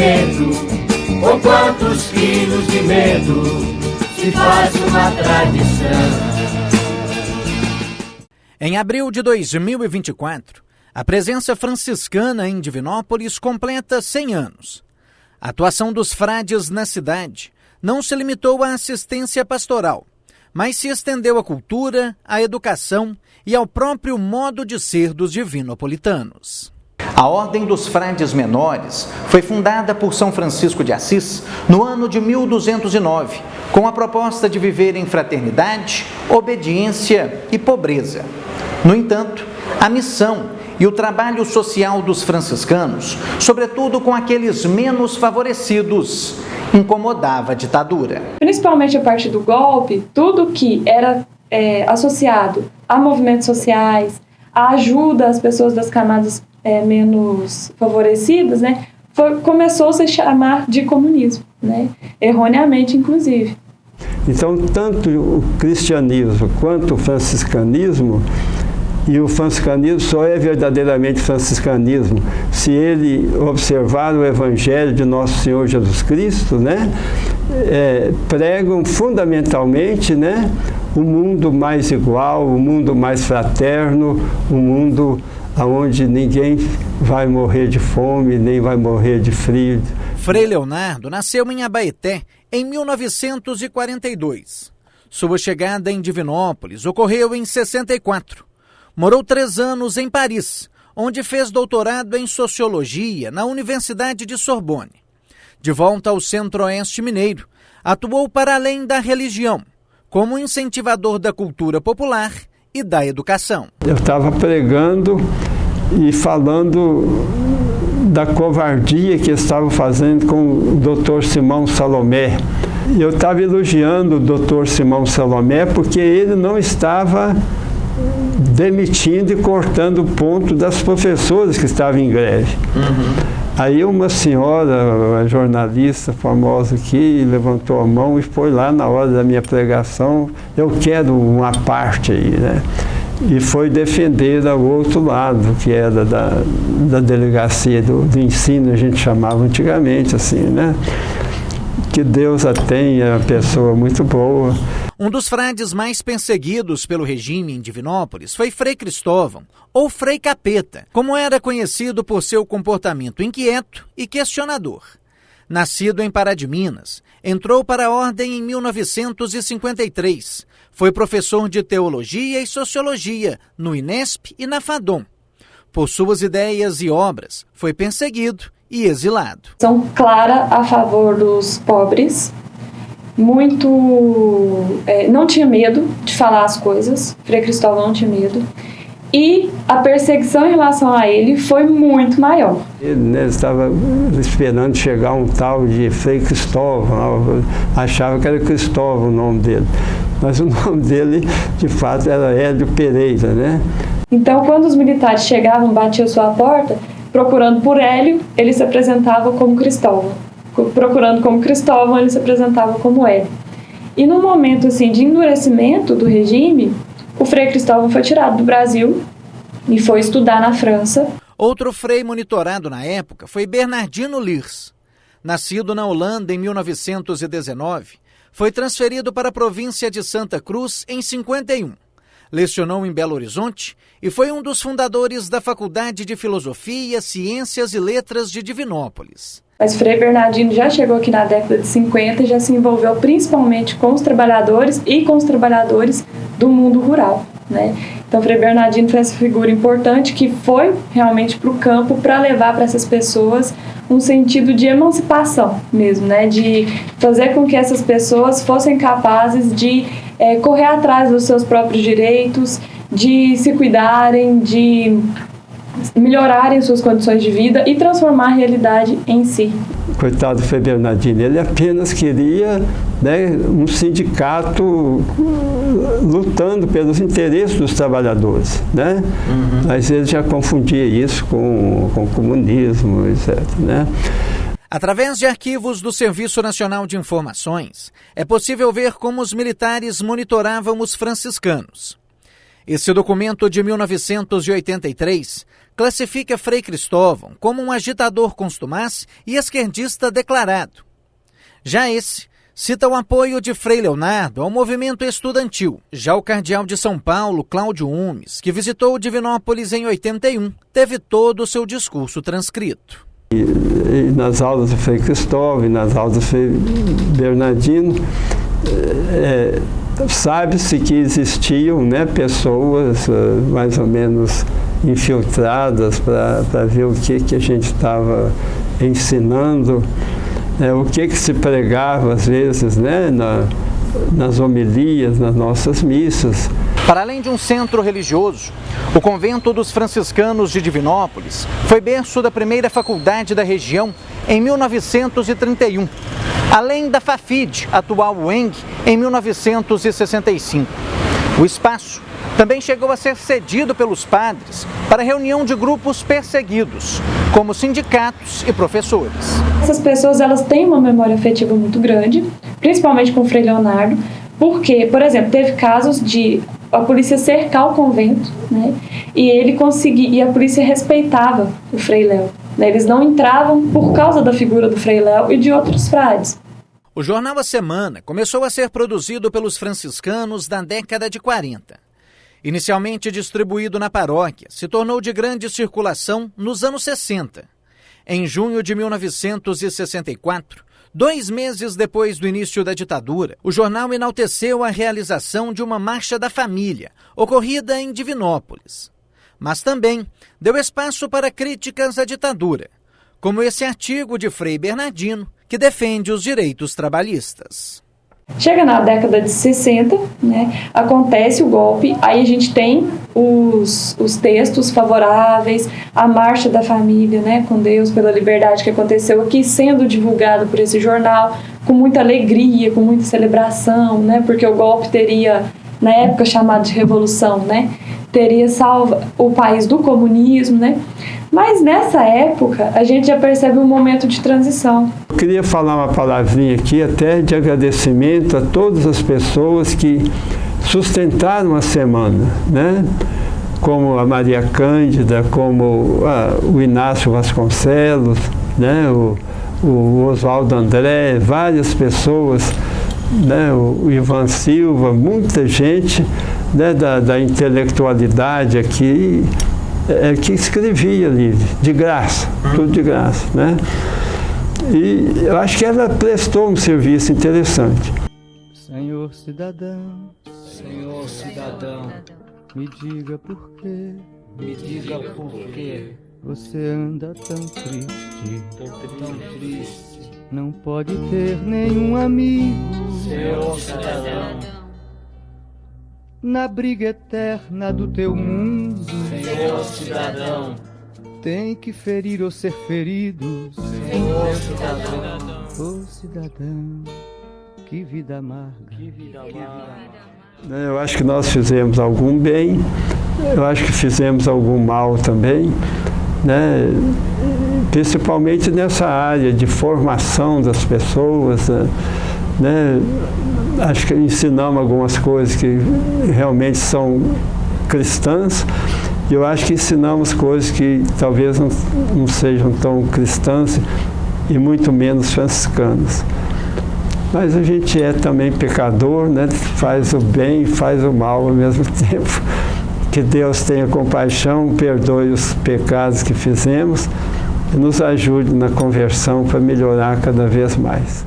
sentimento, com quantos quilos de medo se faz uma tradição. Em abril de 2024, a presença franciscana em Divinópolis completa 100 anos. A atuação dos frades na cidade não se limitou à assistência pastoral, mas se estendeu à cultura, à educação e ao próprio modo de ser dos divinopolitanos. A Ordem dos Frades Menores foi fundada por São Francisco de Assis no ano de 1209, com a proposta de viver em fraternidade, obediência e pobreza. No entanto, a missão e o trabalho social dos franciscanos, sobretudo com aqueles menos favorecidos, incomodava a ditadura. Principalmente a partir do golpe, tudo que era associado a movimentos sociais, a ajuda às pessoas das camadas menos favorecidas, né, começou-se a chamar de comunismo, né, erroneamente, inclusive. Então, tanto o cristianismo quanto o franciscanismo, e o franciscanismo só é verdadeiramente franciscanismo se ele observar o Evangelho de Nosso Senhor Jesus Cristo, né? Pregam fundamentalmente, né, um mundo mais igual, um mundo mais fraterno, um mundo onde ninguém vai morrer de fome, nem vai morrer de frio. Frei Leonardo nasceu em Abaeté em 1942. Sua chegada em Divinópolis ocorreu em 64. Morou 3 anos em Paris, onde fez doutorado em Sociologia na Universidade de Sorbonne. De volta ao Centro-Oeste mineiro, atuou para além da religião, como incentivador da cultura popular e da educação. Eu estava pregando e falando da covardia que estavam fazendo com o Dr. Simão Salomé. Eu estava elogiando o Dr. Simão Salomé porque ele não estava demitindo e cortando o ponto das professoras que estavam em greve. Aí uma senhora, uma jornalista famosa aqui, levantou a mão e foi lá na hora da minha pregação, eu quero uma parte aí, né? E foi defender ao outro lado, que era da delegacia do ensino, a gente chamava antigamente assim, né? Que Deus a tenha, é uma pessoa muito boa. Um dos frades mais perseguidos pelo regime em Divinópolis foi Frei Cristóvão, ou Frei Capeta, como era conhecido por seu comportamento inquieto e questionador. Nascido em Pará de Minas, entrou para a ordem em 1953. Foi professor de Teologia e Sociologia no INESP e na FADOM. Por suas ideias e obras, foi perseguido e exilado. São clara a favor dos pobres, não tinha medo de falar as coisas, Frei Cristóvão não tinha medo, e a perseguição em relação a ele foi muito maior. Ele estava esperando chegar um tal de Frei Cristóvão, achava que era Cristóvão o nome dele, mas o nome dele, de fato, era Hélio Pereira, né? Então, quando os militares chegavam, batiam sua porta, procurando por Hélio, ele se apresentava como Cristóvão. Procurando como Cristóvão, ele se apresentava como Hélio. E no momento assim, de endurecimento do regime, o Frei Cristóvão foi tirado do Brasil e foi estudar na França. Outro frei monitorado na época foi Bernardino Lirs. Nascido na Holanda em 1919, foi transferido para a província de Santa Cruz em 51. Lecionou em Belo Horizonte e foi um dos fundadores da Faculdade de Filosofia, Ciências e Letras de Divinópolis. Mas Frei Bernardino já chegou aqui na década de 50 e já se envolveu principalmente com os trabalhadores e com os trabalhadores do mundo rural, né? Então Frei Bernardino foi essa figura importante que foi realmente para o campo para levar para essas pessoas um sentido de emancipação mesmo, né? De fazer com que essas pessoas fossem capazes de correr atrás dos seus próprios direitos, de se cuidarem, de melhorarem suas condições de vida e transformar a realidade em si. Coitado do Frei Bernardino, ele apenas queria, né, um sindicato lutando pelos interesses dos trabalhadores, né? Mas ele já confundia isso com comunismo, etc., né? Através de arquivos do Serviço Nacional de Informações, é possível ver como os militares monitoravam os franciscanos. Esse documento de 1983 classifica Frei Cristóvão como um agitador contumaz e esquerdista declarado. Já esse cita o apoio de Frei Leonardo ao movimento estudantil. Já o cardeal de São Paulo, Cláudio Umes, que visitou Divinópolis em 81, teve todo o seu discurso transcrito. E nas aulas do Frei Cristóvão e nas aulas do Frei Bernardino, sabe-se que existiam, né, pessoas mais ou menos infiltradas para ver o que a gente estava ensinando, o que se pregava às vezes, né, nas homilias, nas nossas missas. Para além de um centro religioso, o convento dos franciscanos de Divinópolis foi berço da primeira faculdade da região em 1931, além da FAFID, atual UENG, em 1965. O espaço também chegou a ser cedido pelos padres para reunião de grupos perseguidos, como sindicatos e professores. Essas pessoas, elas têm uma memória afetiva muito grande, principalmente com o Frei Leonardo, porque, por exemplo, teve casos de a polícia cercar o convento, né, e a polícia respeitava o Frei Léo. Né, eles não entravam por causa da figura do Frei Léo e de outros frades. O jornal A Semana começou a ser produzido pelos franciscanos na década de 40. Inicialmente distribuído na paróquia, se tornou de grande circulação nos anos 60. Em junho de 1964, 2 meses depois do início da ditadura, o jornal enalteceu a realização de uma Marcha da Família, ocorrida em Divinópolis. Mas também deu espaço para críticas à ditadura, como esse artigo de Frei Bernardino, que defende os direitos trabalhistas. Chega na década de 60, né, acontece o golpe, aí a gente tem os textos favoráveis, a Marcha da Família, né, com Deus pela Liberdade, que aconteceu aqui, sendo divulgado por esse jornal, com muita alegria, com muita celebração, né, porque o golpe teria, na época chamado de Revolução, né, teria salvo o país do comunismo, né? Mas nessa época a gente já percebe um momento de transição. Eu queria falar uma palavrinha aqui até de agradecimento a todas as pessoas que sustentaram a semana, né? Como a Maria Cândida, como o Inácio Vasconcelos, né? o Oswaldo André, várias pessoas, né? O Ivan Silva, muita gente, né? da intelectualidade aqui, que escrevia ali, de graça, tudo de graça, né? E eu acho que ela prestou um serviço interessante. Senhor cidadão, me diga por quê, você anda tão triste, não pode ter nenhum amigo, Senhor cidadão, na briga eterna do teu mundo, Senhor cidadão, tem que ferir ou ser ferido, Senhor cidadão, ô cidadão, que vida amarga. Eu acho que nós fizemos algum bem, eu acho que fizemos algum mal também, né? Principalmente nessa área de formação das pessoas, né? Acho que ensinamos algumas coisas que realmente são cristãs, e eu acho que ensinamos coisas que talvez não sejam tão cristãs e muito menos franciscanas. Mas a gente é também pecador, né? Faz o bem e faz o mal ao mesmo tempo. Que Deus tenha compaixão, perdoe os pecados que fizemos e nos ajude na conversão para melhorar cada vez mais.